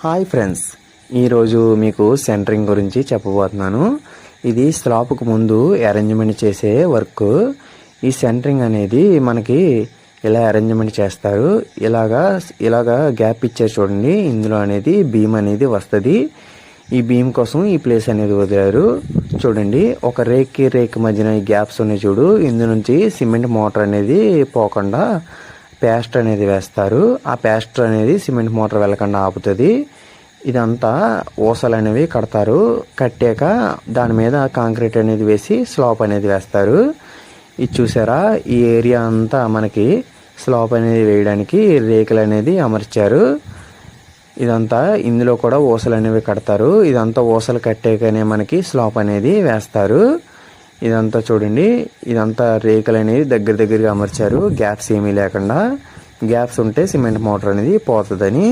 Hi friends, ఈరోజు మీకు centering గురించి చెప్పబోతున్నాను. ఇది స్లాబ్కు ముందు అరేంజ్మెంట్ చేసే వర్క్. ఈ సెంటరింగ్ అనేది మనకి ఇలా అరేంజ్మెంట్ చేస్తారు. ఇలాగా గ్యాప్ ఇచ్చారు చూడండి. ఇందులో అనేది బీమ్ అనేది వస్తుంది. ఈ బీమ్ కోసం ఈ ప్లేస్ అనేది వదిలారు. చూడండి, ఒక రేక్ మధ్యన ఈ గ్యాప్స్ ఉన్నాయి చూడు. ఇందు నుంచి సిమెంట్ మోటార్ అనేది పోకుండా పేస్ట్ అనేది వేస్తారు. ఆ పేస్ట్ అనేది సిమెంట్ మోటార్ వెళ్ళకుండా ఆపుతుంది. ఇదంతా ఊసలు అనేవి కడతారు. కట్టాక దాని మీద కాంక్రీట్ అనేది వేసి స్లాబ్ అనేది వేస్తారు. ఇది చూసారా, ఈ ఏరియా అంతా మనకి స్లాబ్ అనేది వేయడానికి రేకులు అనేది అమర్చారు. ఇదంతా ఇందులో కూడా ఊసలు అనేవి కడతారు. ఇదంతా ఊసలు కట్టాకనే మనకి స్లాబ్ అనేది వేస్తారు. ఇదంతా చూడండి, ఇదంతా రేకులు అనేది దగ్గరగా అమర్చారు. గ్యాప్స్ ఏమీ లేకుండా. గ్యాప్స్ ఉంటే సిమెంట్ మోటార్ అనేది పోతుందని.